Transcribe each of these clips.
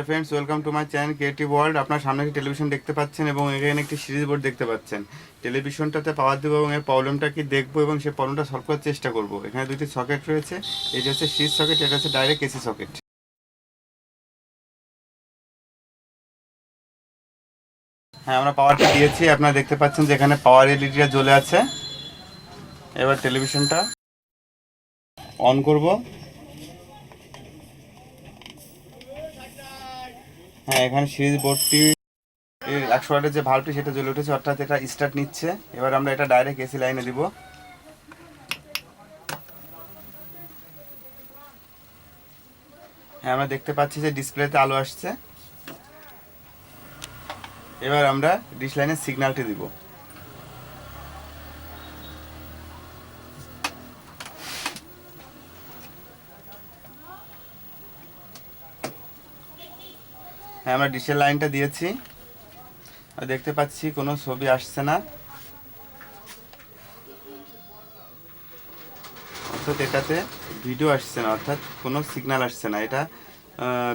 Dear friends, welcome to my channel creative world. আপনার সামনে একটি টেলিভিশন দেখতে পাচ্ছেন এবং এখানে একটি সিরিজ বোর্ড দেখতে পাচ্ছেন। টেলিভিশনটাতে পাওয়ার দেবো এবং এর প্রবলেমটা কি দেখবো এবং সেই প্রবলেমটা সলভ করার চেষ্টা করব। এখানে দুটি সকেট রয়েছে, এটা হচ্ছে সিরিজ সকেট, এটা হচ্ছে ডাইরেক্ট এসি সকেট। হ্যাঁ, আমরা পাওয়ারটা দিয়েছি, আপনারা দেখতে পাচ্ছেন যে এখানে পাওয়ার এলইডিটা জ্বলে আছে। এবার টেলিভিশনটা অন করব। হ্যাঁ, এখানে সিরিজ বোর্ডটি 100 ওয়াটের যে ভাল্বটি সেটা জ্বলে উঠেছে, অর্থাৎ এটা স্টার্ট নিচ্ছে। এবার আমরা এটা ডাইরেক্ট এসি লাইনে দিব। হ্যাঁ, আমরা দেখতে পাচ্ছি যে ডিসপ্লেতে আলো আসছে। এবার আমরা ডিশ লাইনের সিগন্যালটি দিব। হ্যাঁ, আমরা ডিশের লাইনটা দিয়েছি, দেখতে পাচ্ছি কোনো ছবি আসছে না, অর্থাৎ এটাতে ভিডিও আসছে না, অর্থাৎ কোনো সিগন্যাল আসছে না। এটা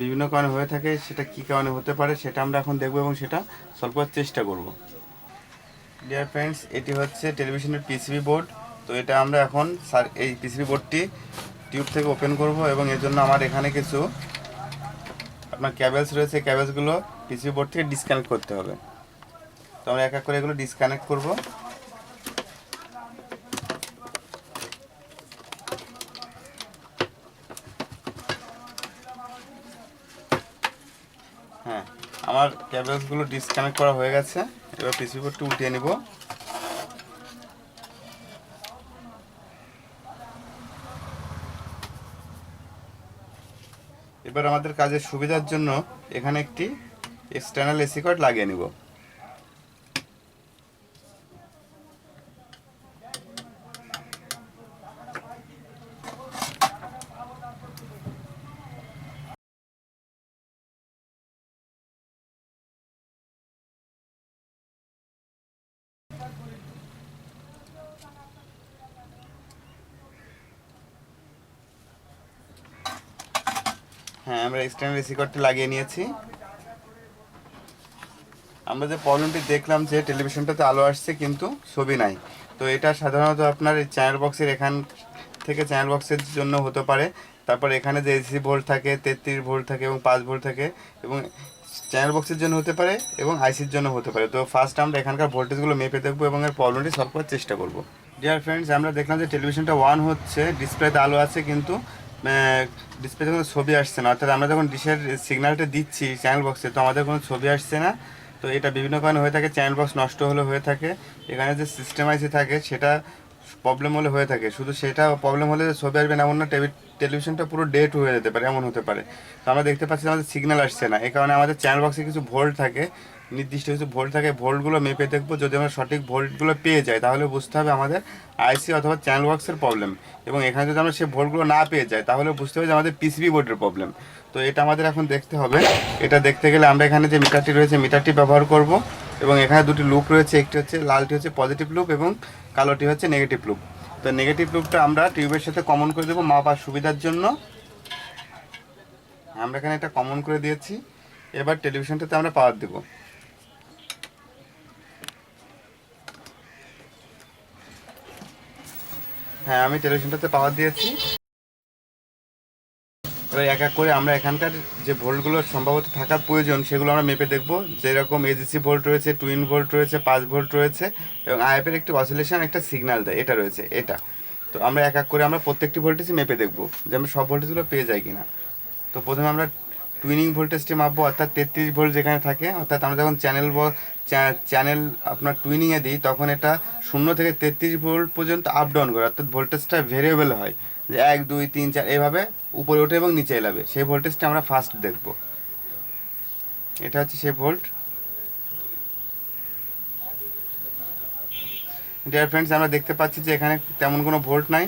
বিভিন্ন কারণে হয়ে থাকে, সেটা কী কারণে হতে পারে সেটা আমরা এখন দেখব এবং সেটা সলভ করার চেষ্টা করব। ডিয়ার ফ্রেন্ডস, এটি হচ্ছে টেলিভিশনের পিসিবি বোর্ড। তো এটা আমরা এখন এই পিসিবি বোর্ডটি টিউব থেকে ওপেন করব এবং এর জন্য আমার এখানে কিছু আপনার ক্যাবেলস রয়েছে, ক্যাবেলসগুলো পিসিবি বোর্ড থেকে ডিসকানেক্ট করতে হবে। তো আমরা এক এক করে এগুলো ডিসকানেক্ট করব। হ্যাঁ, আমার ক্যাবেলসগুলো ডিসকানেক্ট করা হয়ে গেছে। এবার পিসিবি বোর্ডটি উল্টিয়ে নিব। এবার আমাদের কাজের সুবিধার জন্য এখানে একটি এক্সটার্নাল এসি কর্ড লাগিয়ে নিব। হ্যাঁ, আমরা এক্সটার্নাল এসি কর্ডটি লাগিয়ে নিয়েছি। আমরা যে প্রবলেমটি দেখলাম যে টেলিভিশনটাতে আলো আসছে কিন্তু ছবি নাই, তো এটা সাধারণত আপনার এই চ্যানেল বক্সের এখান থেকে চ্যানেল বক্সের জন্য হতে পারে। তারপর এখানে যে এসি ভোল্ট থাকে 33 ভোল্ট থাকে এবং 5 ভোল্ট থাকে, এবং চ্যানেল বক্সের জন্য হতে পারে এবং আইসির জন্য হতে পারে। তো ফার্স্ট আমরা এখানকার ভোল্টেজগুলো মেপে দেখবো এবং এর প্রবলেমটি সলভ করার চেষ্টা করব। ডিয়ার ফ্রেন্ডস, আমরা দেখলাম যে টেলিভিশনটা অন হচ্ছে, ডিসপ্লেতে আলো আছে কিন্তু ডিসপ্লেতে কোনো ছবি আসছে না, অর্থাৎ আমরা যখন ডিশের সিগন্যালটা দিচ্ছি চ্যানেল বক্সে তো আমাদের কোনো ছবি আসছে না। তো এটা বিভিন্ন কারণে হয়ে থাকে, চ্যানেল বক্স নষ্ট হলে হয়ে থাকে, এখানে যে সিস্টেম আইসি থাকে সেটা প্রবলেম হলে হয়ে থাকে। শুধু সেটা প্রবলেম হলে ছবি আসবে না এমন না, টেলিভিশনটা পুরো ডেট হয়ে যেতে পারে, এমন হতে পারে। তো আমরা দেখতে পাচ্ছি আমাদের সিগন্যাল আসছে না, এই কারণে আমাদের চ্যানেল বক্সে কিছু ভোল্ট থাকে, নির্দিষ্ট কিছু ভোল্ট থাকে, ভোল্টগুলো মেপে দেখবো। যদি আমরা সঠিক ভোল্টগুলো পেয়ে যাই তাহলে বুঝতে হবে আমাদের আইসি অথবা চ্যানেল বক্সের প্রবলেম, এবং এখানে যদি আমরা সেই ভোল্টগুলো না পেয়ে যাই তাহলে বুঝতে হবে যে আমাদের পিসিবি বোর্ডের প্রবলেম। তো এটা আমাদের এখন দেখতে হবে। এটা দেখতে গেলে আমরা এখানে যে মিটারটি রয়েছে মিটারটি ব্যবহার করব, এবং এখানে দুটি লুপ রয়েছে, একটি হচ্ছে লালটি হচ্ছে পজিটিভ লুপ এবং কালোটি হচ্ছে নেগেটিভ লুপ। তো নেগেটিভ লুপটা আমরা টিউবের সাথে কমন করে দেবো মাপার সুবিধার জন্য। আমরা এখানে এটা কমন করে দিয়েছি। এবার টেলিভিশনটাতে আমরা পাওয়ার দেব। হ্যাঁ, আমি টেলিভিশনটাতে পাওয়ার দিয়েছি। এবার এক এক করে আমরা এখানকার যে ভোল্টগুলো সম্ভবত থাকার প্রয়োজন সেগুলো আমরা মেপে দেখব। যেরকম এজিসি ভোল্ট রয়েছে, টুইন ভোল্ট রয়েছে, 5 ভোল্ট রয়েছে, এবং আইএফের একটি অসিলেশন একটা সিগন্যাল দেয়, এটা রয়েছে এটা। তো আমরা এক এক করে আমরা প্রত্যেকটি ভোল্টেজই মেপে দেখব যে আমরা সব ভোল্টেজগুলো পেয়ে যাই কিনা। তো প্রথমে আমরা টুইনিং ভোল্টেজটি মাপবো, অর্থাৎ 33 ভোল্ট যেখানে থাকে, অর্থাৎ আমরা যখন চ্যানেল আপনার টুইনিংয়ে দিই তখন এটা 0 থেকে 33 ভোল্ট পর্যন্ত আপ ডাউন করে, অর্থাৎ ভোল্টেজটা ভেরিয়েবল হয়, যে 1 2 3 4 এইভাবে উপরে ওঠে এবং নিচে এলাবে। সেই ভোল্টেজটা আমরা ফার্স্ট দেখব। এটা হচ্ছে সেই ভোল্ট। ডিয়ার ফ্রেন্ডস, আমরা দেখতে পাচ্ছি যে এখানে তেমন কোনো ভোল্ট নাই,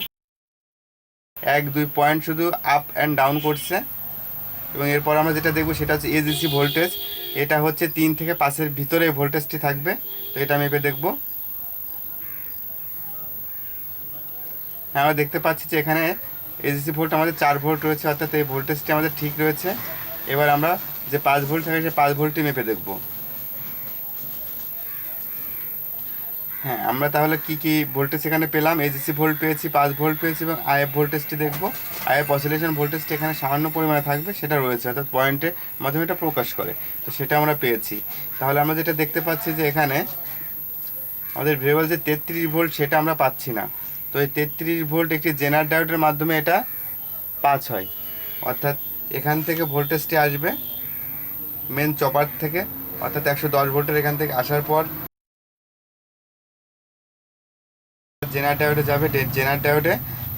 1 2 পয়েন্ট শুধু আপ অ্যান্ড ডাউন করছে। এবং এরপর আমরা যেটা দেখব সেটা হচ্ছে এজিসি ভোল্টেজ। এটা হচ্ছে 3 থেকে 5-এর ভিতরে ভোল্টেজটি থাকবে। তো এটা মেপে দেখব। হ্যাঁ, আমরা দেখতে পাচ্ছি যে এখানে এজিসি ভোল্ট আমাদের 4 ভোল্ট রয়েছে, অর্থাৎ এই ভোল্টেজটি আমাদের ঠিক রয়েছে। এবার আমরা যে 5 ভোল্ট থাকে সে 5 ভোল্টই মেপে দেখব। হ্যাঁ, আমরা তাহলে কি কি ভোল্টেজ এখানে পেলাম? এজিসি ভোল্ট পেয়েছি, 5 ভোল্ট পেয়েছি, এবং আইএফ ভোল্টেজটি দেখব। আইএফ অসিলেশন ভোল্টেজটি এখানে সামান্য পরিমাণে থাকবে, সেটা রয়েছে, অর্থাৎ পয়েন্টের মাধ্যমে এটা প্রকাশ করে। তো সেটা আমরা পেয়েছি। তাহলে আমরা যেটা দেখতে পাচ্ছি যে এখানে আমাদের ভেরিয়েবল যে 33 ভোল্ট সেটা আমরা পাচ্ছি না। তো এই 33 ভোল্ট একটি জেনার ডায়োডের মাধ্যমে এটা পাস হয়, অর্থাৎ এখান থেকে ভোল্টেজটি আসবে মেন চপার থেকে, অর্থাৎ 110 ভোল্টের এখান থেকে আসার পর জেনার ডায়োডে যাবে। জেনার ডায়োডে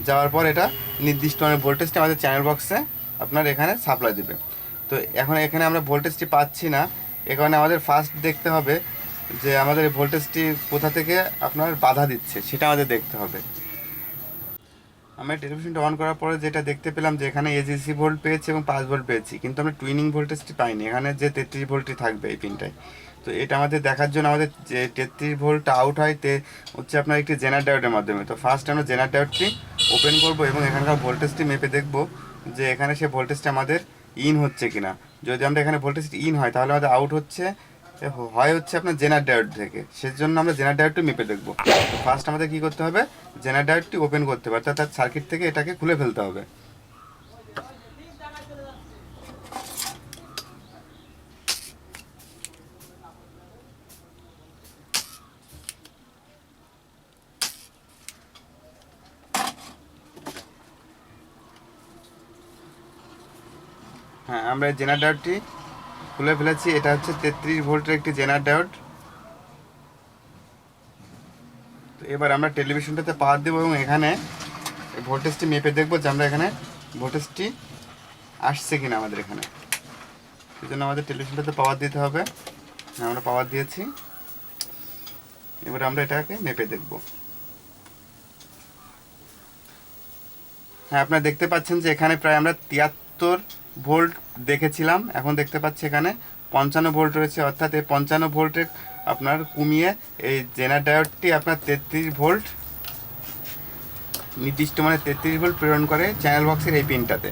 যাওয়ার পর এটা নির্দিষ্ট ভোল্টেজটা আমাদের চ্যানেল বক্সে আপনার এখানে সাপ্লাই দেবে। তো এখন এখানে আমরা ভোল্টেজটি পাচ্ছি না, এ কারণে আমাদের ফার্স্ট দেখতে হবে যে আমাদের ভোল্টেজটি কোথা থেকে আপনার বাধা দিচ্ছে, সেটা আমাদের দেখতে হবে। আমরা টেলিভিশনটা অন করার পরে যেটা দেখতে পেলাম যে এখানে এজিসি ভোল্ট পেয়েছি এবং 5 ভোল্ট পেয়েছি, কিন্তু আমরা টুইনিং ভোল্টেজটি পাইনি, এখানে যে 33 ভোল্টই থাকবে এই পিনটায়। তো এটা আমাদের দেখার জন্য আমাদের যে 33 ভোল্ট আউট হয় হচ্ছে আপনার একটি জেনার ডায়োডের মাধ্যমে। তো ফার্স্ট আমরা জেনার ডায়োডটি ওপেন করব এবং এখানকার ভোল্টেজটি মেপে দেখব যে এখানে সে ভোল্টেজটা আমাদের ইন হচ্ছে কিনা। যদি আমরা এখানে ভোল্টেজটি ইন হয় তাহলে আমাদের আউট হচ্ছে হচ্ছে আপনার জেনার ডায়োড থেকে, সেজন্য আমরা জেনার ডায়োডটি মেপে দেখব। তো ফার্স্ট আমাদের কী করতে হবে? জেনার ডায়োডটি ওপেন করতে হবে, অর্থাৎ তার সার্কিট থেকে এটাকে খুলে ফেলতে হবে। হ্যাঁ, আমরা এই জেনার ডায়োডটি খুলে ফেলেছি। এটা হচ্ছে 33 ভোল্টের একটি জেনার ডায়োড। তো এবার আমরা টেলিভিশনটাতে পাওয়ার দেবো এবং এখানে ভোল্টেজটি মেপে দেখবো যে আমরা এখানে ভোল্টেজটি আসছে কিনা আমাদের এখানে। সেই জন্য আমাদের টেলিভিশনটাতে পাওয়ার দিতে হবে। আমরা পাওয়ার দিয়েছি, এবার আমরা এটাকে মেপে দেখব। হ্যাঁ, আপনারা দেখতে পাচ্ছেন যে এখানে প্রায় আমরা 73 ভোল্ট দেখেছিলাম, এখন দেখতে পাচ্ছি এখানে 55 ভোল্ট রয়েছে, অর্থাৎ এই 55 ভোল্টের আপনার কমিয়ে এই জেনার ডায়োডটি আপনার 33 ভোল্ট নির্দিষ্ট 33 ভোল্ট প্রেরণ করে চ্যানেল বক্সের এই পিনটাতে।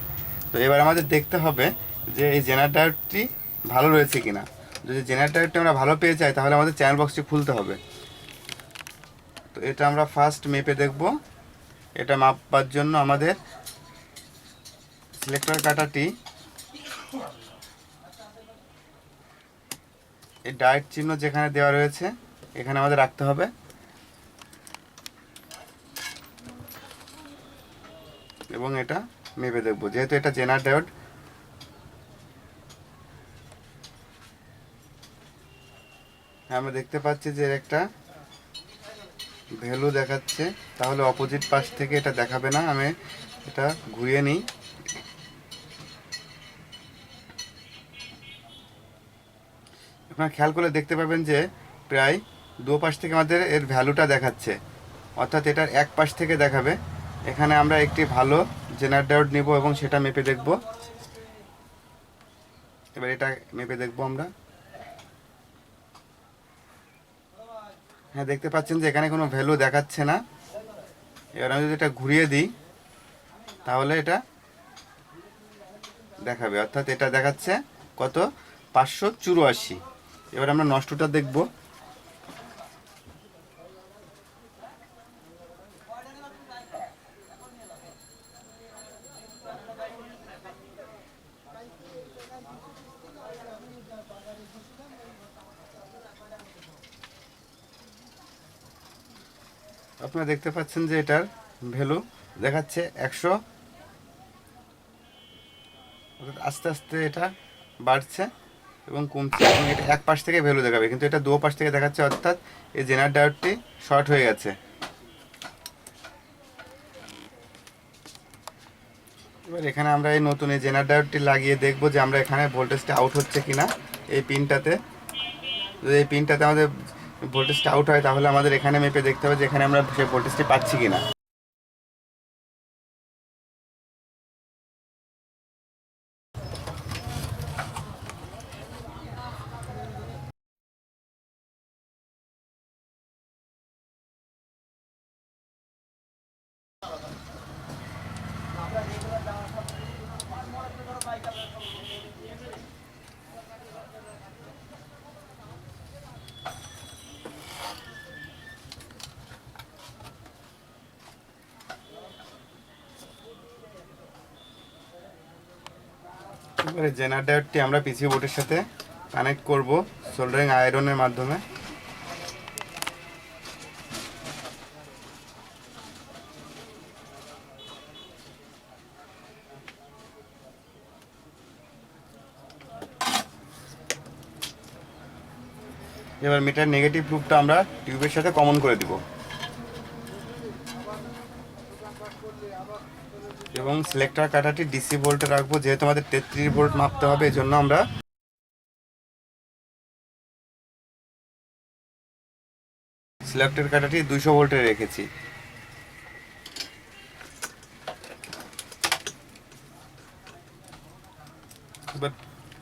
তো এবার আমাদের দেখতে হবে যে এই জেনার ডায়োডটি ভালো রয়েছে কিনা। যদি জেনার ডায়োডটি আমরা ভালো পেয়ে যাই তাহলে আমাদের চ্যানেল বক্সটি খুলতে হবে। তো এটা আমরা ফার্স্ট মেপে দেখব। এটা মাপবার জন্য আমাদের সিলেক্টর কাঁটাটি এই ডায়োড চিহ্ন যেখানে দেওয়া রয়েছে এখানে আমাদের রাখতে হবে এবং এটা মেপে দেখব। যেহেতু এটা জেনার ডায়োড, আমরা দেখতে পাচ্ছি যে এর একটা ভ্যালু দেখাচ্ছে, তাহলে অপোজিট পাশ থেকে এটা দেখাবে না। আমি এটা ঘুরিয়ে নিই। আপনারা খেয়াল করে দেখতে পাবেন যে প্রায় দু পাশ থেকে আমাদের এর ভ্যালুটা দেখাচ্ছে, অর্থাৎ এটার এক পাশ থেকে দেখাবে। এখানে আমরা একটি ভালো জেনার ডায়োড নেব এবং সেটা মেপে দেখব। এবার এটা মেপে দেখব আমরা। হ্যাঁ, দেখতে পাচ্ছেন যে এখানে কোনো ভ্যালু দেখাচ্ছে না। এবার আমি যদি এটা ঘুরিয়ে দিই তাহলে এটা দেখাবে, অর্থাৎ এটা দেখাচ্ছে কত? 584। এবার আমরা নষ্টটা দেখব। আপনারা দেখতে পাচ্ছেন যে এটার ভ্যালু দেখাচ্ছে 100, আস্তে আস্তে এটা বাড়ছে এবং কমছে, এবং এটা এক পাশ থেকে ভ্যালু দেখাবে, কিন্তু এটা দু পাশ থেকে দেখাচ্ছে, অর্থাৎ এই জেনার ডায়োডটি শর্ট হয়ে গেছে। এবার এখানে আমরা এই নতুন এই জেনার ডায়োডটি লাগিয়ে দেখব যে আমরা এখানে ভোল্টেজটা আউট হচ্ছে কিনা এই পিনটাতে। যদি এই পিনটাতে আমাদের ভোল্টেজটা আউট হয় তাহলে আমাদের এখানে মেপে দেখতে হবে যে এখানে আমরা সেই ভোল্টেজটি পাচ্ছি কিনা। এবারে জেনার ডায়োডটি আমরা পিসি বোর্ডের সাথে কানেক্ট করব সোল্ডারিং আয়রনের মাধ্যমে। এবার মিটার নেগেটিভ লুপটা আমরা টিউবের সাথে কমন করে দিব এবং সিলেক্টর কাঁটাটি ডিসি ভোল্টে রাখবো, যেহেতু আমাদের 33 ভোল্ট মাপতে হবে, এই জন্য আমরা সিলেক্টর কাঁটাটি 200 ভোল্টে রেখেছি। এবার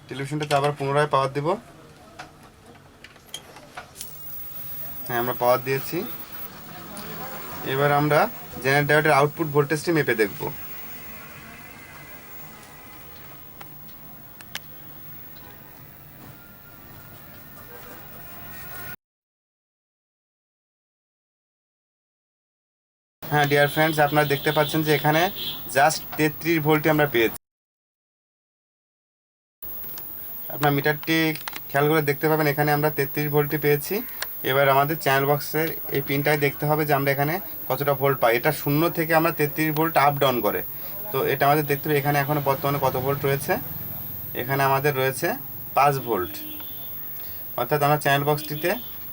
টেলিভিশনটাতে আবার পুনরায় পাওয়ার দেব। হ্যাঁ, আমরা পাওয়ার দিয়েছি। এবার আমরা জেনারেল ডায়োডের আউটপুট ভোল্টেজটি মেপে দেখব। হ্যাঁ ডিয়ার ফ্রেন্ডস, আপনারা দেখতে পাচ্ছেন যে এখানে জাস্ট 33 ভোল্টই আমরা পেয়েছি। আপনার মিটারটি খেয়াল করে দেখতে পাবেন এখানে আমরা 33 ভোল্টই পেয়েছি। এবার আমাদের চ্যানেল বক্সের এই পিনটায় দেখতে হবে যে আমরা এখানে কতটা ভোল্ট পাই। এটা 0 থেকে আমরা 33 ভোল্ট আপ ডাউন করে, তো এটা আমাদের দেখতে হবে এখানে এখন বর্তমানে কত ভোল্ট রয়েছে। এখানে আমাদের রয়েছে 5 ভোল্ট, অর্থাৎ আমরা চ্যানেল বক্সটিতে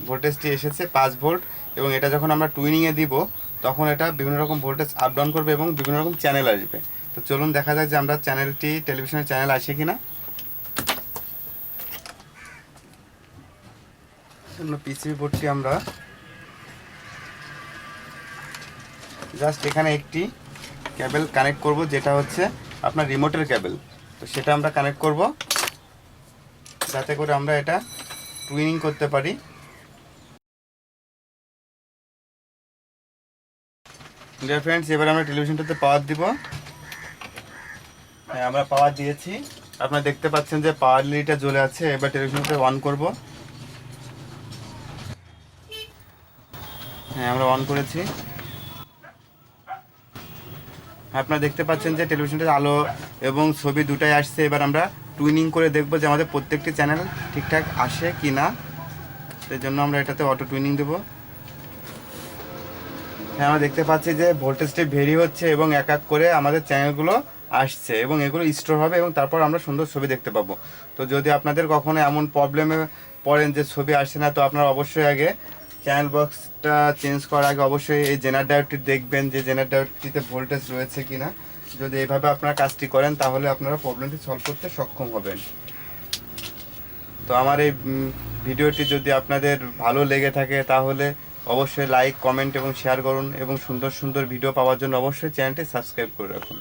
ভোল্টেজটি এসেছে 5 ভোল্ট। এবং এটা যখন আমরা টুইনিংয়ে দিব তখন এটা বিভিন্ন রকম ভোল্টেজ আপ ডাউন করবে এবং বিভিন্ন রকম চ্যানেল আসবে। তো চলুন দেখা যাক যে আমরা চ্যানেলটি টেলিভিশনের চ্যানেল আসে কিনা। পিসিবি বোর্ডটি আমরা জাস্ট এখানে একটি কেবল কানেক্ট করব, যেটা হচ্ছে আপনার রিমোটের কেবল। তো সেটা আমরা কানেক্ট করব যাতে করে আমরা এটা টুইনিং করতে পারি। ডিয়ার ফ্রেন্ডস, এবার আমরা টেলিভিশনটাতে পাওয়ার দিব। হ্যাঁ, আমরা পাওয়ার দিয়েছি। আপনারা দেখতে পাচ্ছেন যে পাওয়ার লিডটা জ্বলে আছে। এবার টেলিভিশনটা অন করব। হ্যাঁ, আমরা অন করেছি। আপনারা দেখতে পাচ্ছেন যে টেলিভিশনটাতে আলো এবং ছবি দুটাই আসছে। এবার আমরা টুইনিং করে দেখব যে আমাদের প্রত্যেকটি চ্যানেল ঠিকঠাক আসে কি না। সেই জন্য আমরা এটাতে অটো টুইনিং দেব। হ্যাঁ, আমরা দেখতে পাচ্ছি যে ভোল্টেজটি ভেরি হচ্ছে এবং এক এক করে আমাদের চ্যানেলগুলো আসছে এবং এগুলো স্টোর হবে এবং তারপর আমরা সুন্দর ছবি দেখতে পাবো। তো যদি আপনাদের কখনো এমন প্রবলেমে পড়েন যে ছবি আসছে না, তো আপনারা অবশ্যই আগে চ্যানেল বক্সটা চেঞ্জ করার আগে অবশ্যই এই জেনার ডায়োডটি দেখবেন যে জেনার ডায়োডটিতে ভোল্টেজ রয়েছে কিনা। যদি এইভাবে আপনারা কাজটি করেন তাহলে আপনারা প্রবলেমটি সলভ করতে সক্ষম হবেন। তো আমার এই ভিডিওটি যদি আপনাদের ভালো লেগে থাকে তাহলে অবশ্যই লাইক, কমেন্ট এবং শেয়ার করুন এবং সুন্দর সুন্দর ভিডিও পাওয়ার জন্য অবশ্যই চ্যানেলটি সাবস্ক্রাইব করে রাখুন।